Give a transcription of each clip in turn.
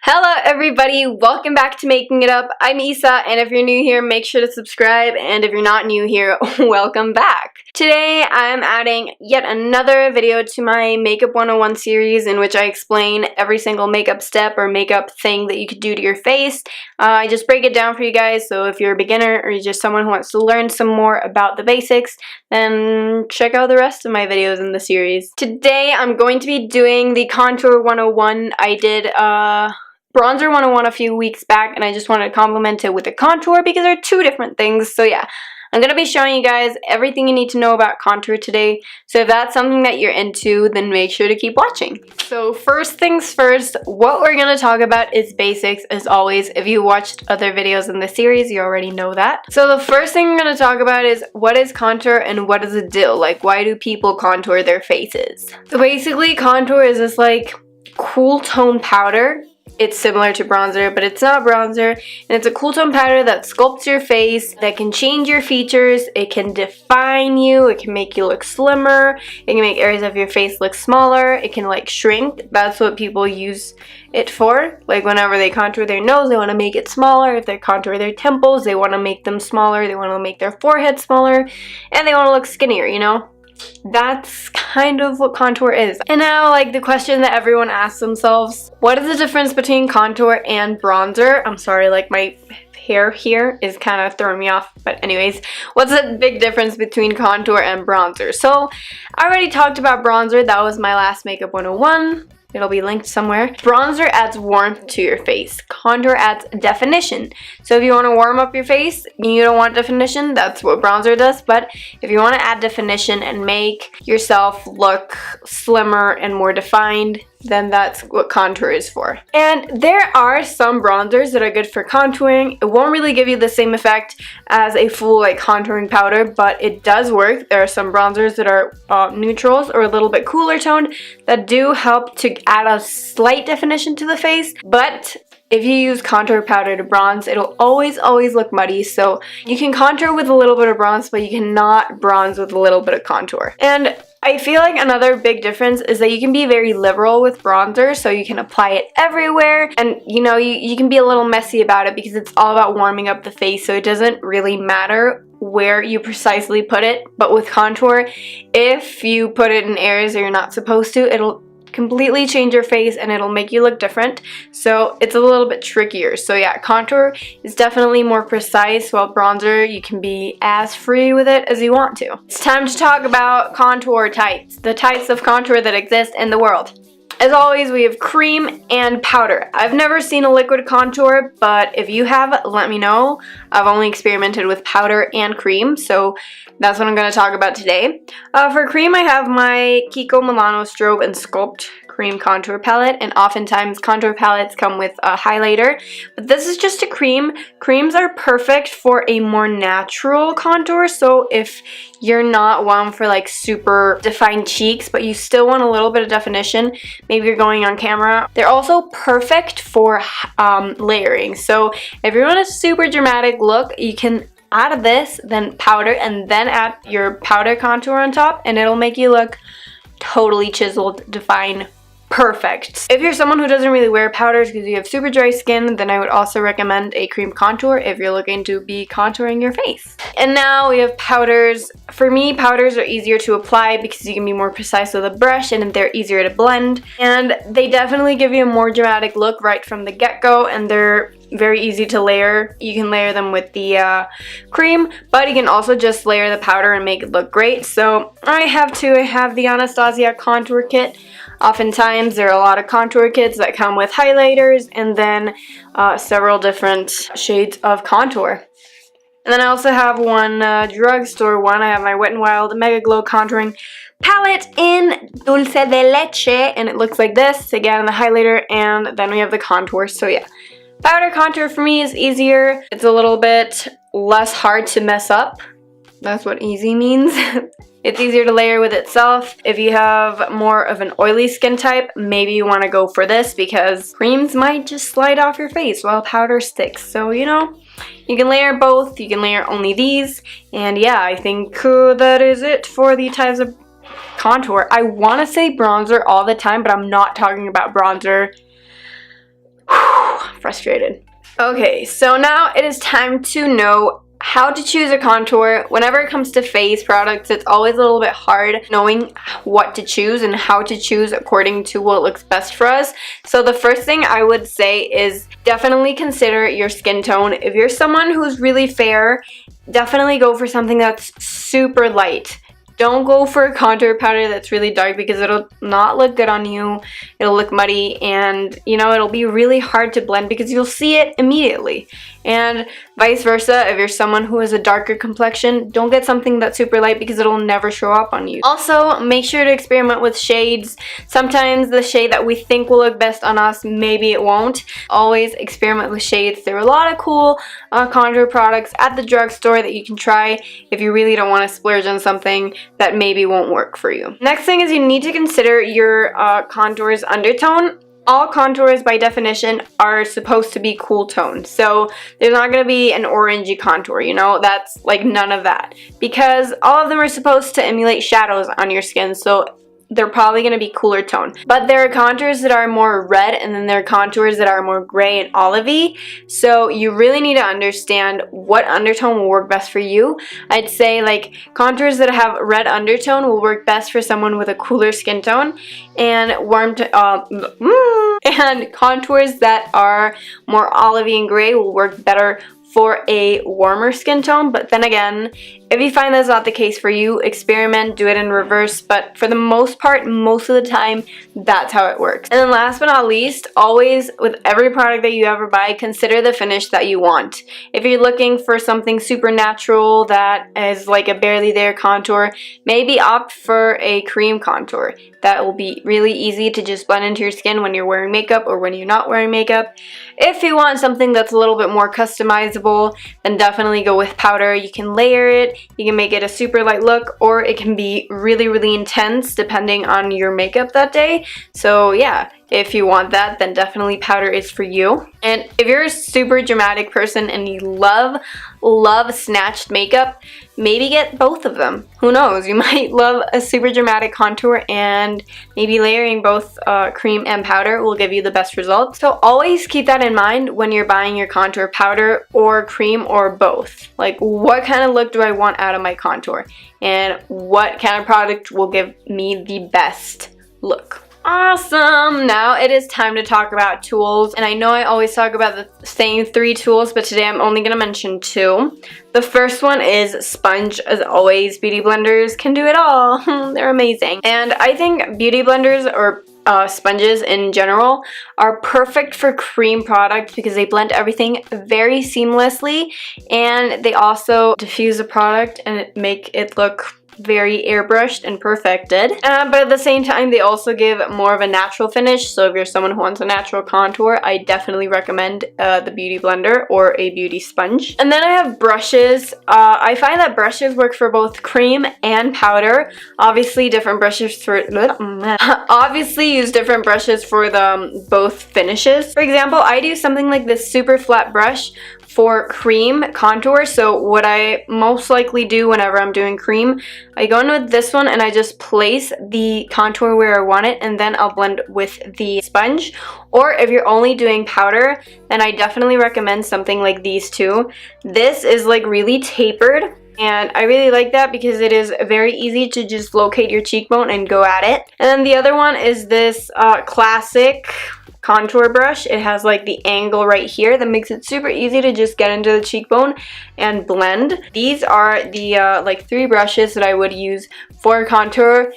Hello everybody, welcome back to Making It Up. I'm Isa, and if you're new here, make sure to subscribe, and if you're not new here, welcome back. Today I'm adding yet another video to my Makeup 101 series in which I explain every single makeup step or makeup thing that you could do to your face. I just break it down for you guys, so if you're a beginner or you're just someone who wants to learn some more about the basics, then check out the rest of my videos in the series. Today I'm going to be doing the Contour 101. I did Bronzer 101 a few weeks back, and I just wanted to complement it with a contour because they're two different things. So yeah, I'm going to be showing you guys everything you need to know about contour today. So if that's something that you're into, then make sure to keep watching. So first things first, what we're going to talk about is basics as always. If you watched other videos in the series, you already know that. So the first thing I'm going to talk about is what is contour and what is a deal? Like, why do people contour their faces? So basically, contour is this like cool tone powder. It's similar to bronzer, but it's not bronzer, and it's a cool tone powder that sculpts your face, that can change your features, it can define you, it can make you look slimmer, it can make areas of your face look smaller, it can like shrink. That's what people use it for. Like whenever they contour their nose, they want to make it smaller. If they contour their temples, they want to make them smaller, they want to make their forehead smaller, and they want to look skinnier, you know? That's kind of what contour is. And now, like, the question that everyone asks themselves, what is the difference between contour and bronzer? I'm sorry, like, my hair here is kind of throwing me off, but anyways, what's the big difference between contour and bronzer? So I already talked about bronzer. That was my last Makeup 101. It'll be linked somewhere. Bronzer adds warmth to your face. Contour adds definition. So if you want to warm up your face and you don't want definition, that's what bronzer does. But if you want to add definition and make yourself look slimmer and more defined, then that's what contour is for. And there are some bronzers that are good for contouring. It won't really give you the same effect as a full like contouring powder, but it does work. There are some bronzers that are neutrals or a little bit cooler toned that do help to add a slight definition to the face, but if you use contour powder to bronze, it'll always look muddy. So you can contour with a little bit of bronze, but you cannot bronze with a little bit of contour. And I feel like another big difference is that you can be very liberal with bronzer, so you can apply it everywhere, and you know, you can be a little messy about it because it's all about warming up the face, so it doesn't really matter where you precisely put it. But with contour, if you put it in areas that you're not supposed to, it'll completely change your face and it'll make you look different, so it's a little bit trickier. So yeah, contour is definitely more precise, while bronzer you can be as free with it as you want to. It's time to talk about contour types, the types of contour that exist in the world. As always, we have cream and powder. I've never seen a liquid contour, but if you have, let me know. I've only experimented with powder and cream, so that's what I'm going to talk about today. For cream, I have my Kiko Milano Strobe and Sculpt cream contour palette, and oftentimes contour palettes come with a highlighter, but this is just a cream. Creams are perfect for a more natural contour, so if you're not one for like super defined cheeks, but you still want a little bit of definition, maybe you're going on camera, they're also perfect for layering. So if you want a super dramatic look, you can add this, then powder, and then add your powder contour on top, and it'll make you look totally chiseled, defined, perfect. If you're someone who doesn't really wear powders because you have super dry skin, then I would also recommend a cream contour if you're looking to be contouring your face. And now we have powders. For me, powders are easier to apply because you can be more precise with a brush and they're easier to blend, and they definitely give you a more dramatic look right from the get-go, and they're very easy to layer. You can layer them with the cream, but you can also just layer the powder and make it look great. So I have the Anastasia contour kit. Oftentimes there are a lot of contour kits that come with highlighters and then several different shades of contour. And then I also have one drugstore one. I have my Wet n Wild Mega Glow contouring palette in Dulce de Leche, and it looks like this. Again, the highlighter, and then we have the contour. So yeah, powder contour for me is easier. It's a little bit less hard to mess up. That's what easy means. It's easier to layer with itself. If you have more of an oily skin type, maybe you want to go for this because creams might just slide off your face while powder sticks. So, you know, you can layer both. You can layer only these. And yeah, I think that is it for the types of contour. I want to say bronzer all the time, but I'm not talking about bronzer. frustrated. Okay, so now it is time to know how to choose a contour. Whenever it comes to face products, it's always a little bit hard knowing what to choose and how to choose according to what looks best for us. So the first thing I would say is definitely consider your skin tone. If you're someone who's really fair, definitely go for something that's super light. Don't go for a contour powder that's really dark because it'll not look good on you. It'll look muddy and, you know, it'll be really hard to blend because you'll see it immediately. And vice versa, if you're someone who has a darker complexion, don't get something that's super light because it'll never show up on you. Also, make sure to experiment with shades. Sometimes the shade that we think will look best on us, maybe it won't. Always experiment with shades. There are a lot of cool contour products at the drugstore that you can try if you really don't want to splurge on something that maybe won't work for you. Next thing is you need to consider your contour's undertone. All contours by definition are supposed to be cool toned, so there's not going to be an orangey contour, you know, that's like none of that, because all of them are supposed to emulate shadows on your skin, so they're probably going to be cooler tone. But there are contours that are more red, and then there are contours that are more gray and olivey, so you really need to understand what undertone will work best for you. I'd say like contours that have red undertone will work best for someone with a cooler skin tone, and and contours that are more olivey and gray will work better for a warmer skin tone. But then again, if you find that's not the case for you, experiment, do it in reverse, but for the most part, most of the time, that's how it works. And then last but not least, always with every product that you ever buy, consider the finish that you want. If you're looking for something super natural that is like a barely there contour, maybe opt for a cream contour. That will be really easy to just blend into your skin when you're wearing makeup or when you're not wearing makeup. If you want something that's a little bit more customizable, then definitely go with powder. You can layer it, you can make it a super light look, or it can be really, really intense depending on your makeup that day. So yeah, if you want that, then definitely powder is for you. And if you're a super dramatic person and you love snatched makeup, maybe get both of them. Who knows? You might love a super dramatic contour, and maybe layering both cream and powder will give you the best results. So always keep that in mind when you're buying your contour powder or cream or both. Like, what kind of look do I want out of my contour? And what kind of product will give me the best look? Awesome! Now it is time to talk about tools, and I know I always talk about the same 3 tools, but today I'm only going to mention 2. The first one is sponge. As always, beauty blenders can do it all. They're amazing. And I think beauty blenders or sponges in general are perfect for cream products because they blend everything very seamlessly, and they also diffuse the product and make it look very airbrushed and perfected, but at the same time they also give more of a natural finish. So if you're someone who wants a natural contour, I definitely recommend the beauty blender or a beauty sponge. And then I have brushes. I find that brushes work for both cream and powder. Obviously different brushes for obviously use different brushes for the both finishes. For example, I do something like this super flat brush for cream contour. So what I most likely do whenever I'm doing cream, I go in with this one and I just place the contour where I want it, and then I'll blend with the sponge. Or if you're only doing powder, then I definitely recommend something like these two. This is like really tapered, and I really like that because it is very easy to just locate your cheekbone and go at it. And then the other one is this classic contour brush. It has like the angle right here that makes it super easy to just get into the cheekbone and blend. These are the like 3 brushes that I would use for contour.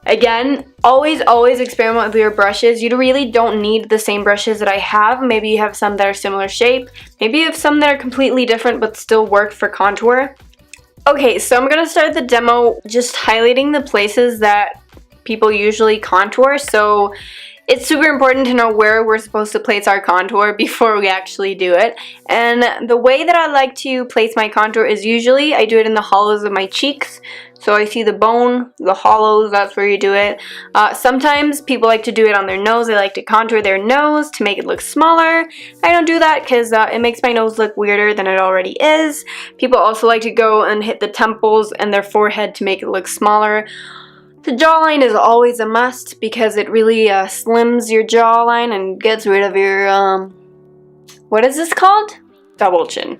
Again, always experiment with your brushes. You really don't need the same brushes that I have. Maybe you have some that are similar shape. Maybe you have some that are completely different but still work for contour. Okay, so I'm gonna start the demo just highlighting the places that people usually contour. So it's super important to know where we're supposed to place our contour before we actually do it. And the way that I like to place my contour is usually I do it in the hollows of my cheeks. So I see the bone, the hollows, that's where you do it. Sometimes people like to do it on their nose. They like to contour their nose to make it look smaller. I don't do that because it makes my nose look weirder than it already is. People also like to go and hit the temples and their forehead to make it look smaller. The jawline is always a must because it really slims your jawline and gets rid of your what is this called? Double chin.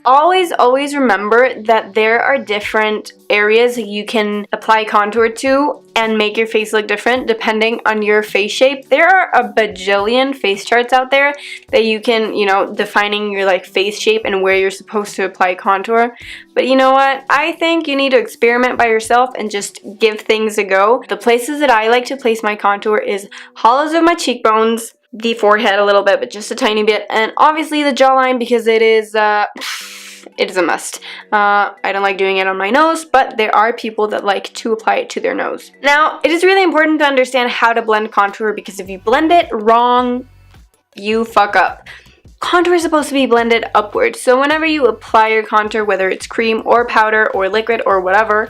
Always remember that there are different areas that you can apply contour to and make your face look different depending on your face shape. There are a bajillion face charts out there that you can, defining your like face shape and where you're supposed to apply contour. But you know what? I think you need to experiment by yourself and just give things a go. The places that I like to place my contour is hollows of my cheekbones, the forehead a little bit, but just a tiny bit, and obviously the jawline because it is a must. I don't like doing it on my nose, but there are people that like to apply it to their nose. Now, it is really important to understand how to blend contour because if you blend it wrong, you fuck up. Contour is supposed to be blended upwards, so whenever you apply your contour, whether it's cream or powder or liquid or whatever,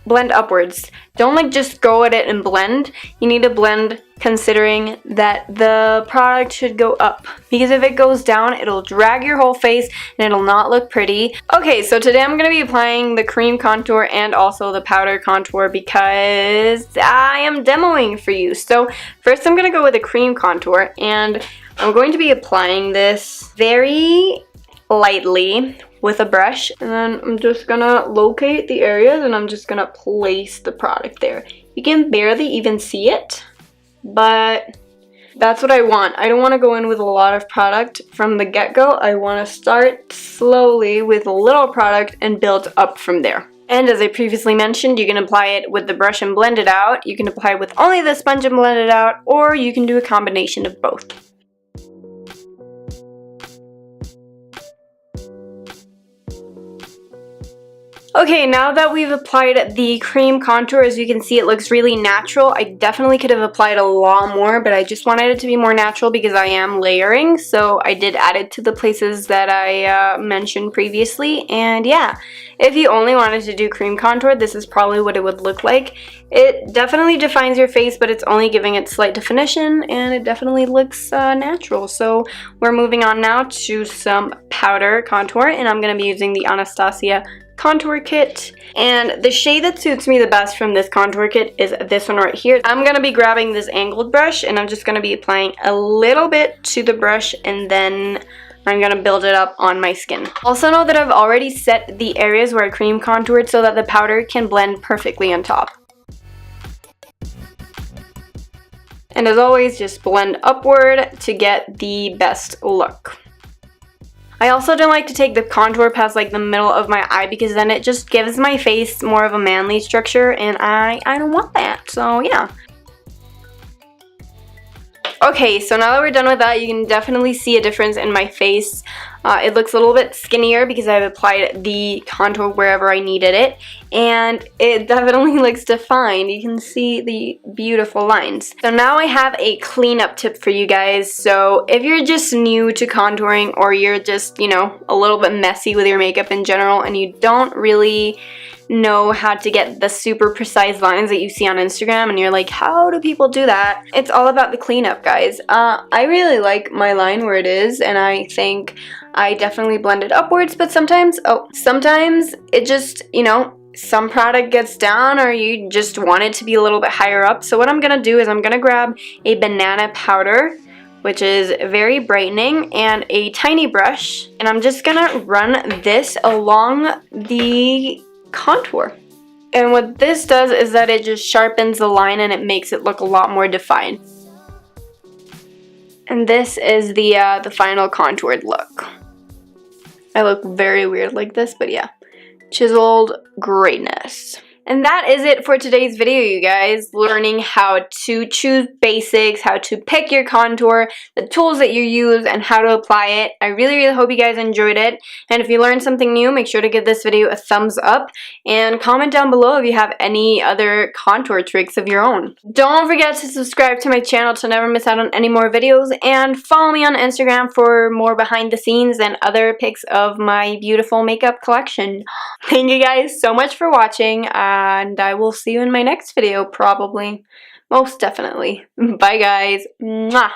blend upwards. Don't like just go at it and blend. You need to blend considering that the product should go up, because if it goes down, it'll drag your whole face and it'll not look pretty. Okay, so today I'm going to be applying the cream contour and also the powder contour because I am demoing for you. So first I'm going to go with the cream contour, and I'm going to be applying this very lightly with a brush, and then I'm just gonna locate the areas and I'm just gonna place the product there. You can barely even see it, but that's what I want. I don't want to go in with a lot of product from the get-go. I want to start slowly with a little product and build up from there. And as I previously mentioned, you can apply it with the brush and blend it out. You can apply it with only the sponge and blend it out, or you can do a combination of both. Okay, now that we've applied the cream contour, as you can see, it looks really natural. I definitely could have applied a lot more, but I just wanted it to be more natural because I am layering, so I did add it to the places that I mentioned previously. And yeah, if you only wanted to do cream contour, this is probably what it would look like. It definitely defines your face, but it's only giving it slight definition, and it definitely looks natural. So we're moving on now to some powder contour, and I'm going to be using the Anastasia contour kit, and the shade that suits me the best from this contour kit is this one right here. I'm gonna be grabbing this angled brush and I'm just gonna be applying a little bit to the brush, and then I'm gonna build it up on my skin. Also know that I've already set the areas where I cream contoured so that the powder can blend perfectly on top. And as always, just blend upward to get the best look. I also don't like to take the contour past like the middle of my eye because then it just gives my face more of a manly structure, and I don't want that, so yeah. Okay, so now that we're done with that, you can definitely see a difference in my face. It looks a little bit skinnier because I've applied the contour wherever I needed it, and it definitely looks defined. You can see the beautiful lines. So now I have a cleanup tip for you guys. So if you're just new to contouring, or you're just, a little bit messy with your makeup in general and you don't really know how to get the super precise lines that you see on Instagram and you're like, how do people do that? It's all about the cleanup, guys. I really like my line where it is, and I think I definitely blended upwards, but sometimes it just, some product gets down or you just want it to be a little bit higher up. So what I'm gonna do is I'm gonna grab a banana powder, which is very brightening, and a tiny brush, and I'm just gonna run this along the contour. And what this does is that it just sharpens the line and it makes it look a lot more defined. And this is the final contoured look. I look very weird like this, but yeah. Chiseled greatness. And that is it for today's video, you guys. Learning how to choose basics, how to pick your contour, the tools that you use, and how to apply it. I really hope you guys enjoyed it. And if you learned something new, make sure to give this video a thumbs up. And comment down below if you have any other contour tricks of your own. Don't forget to subscribe to my channel to never miss out on any more videos. And follow me on Instagram for more behind the scenes and other pics of my beautiful makeup collection. Thank you guys so much for watching. And I will see you in my next video, probably. Most definitely. Bye, guys. Mwah.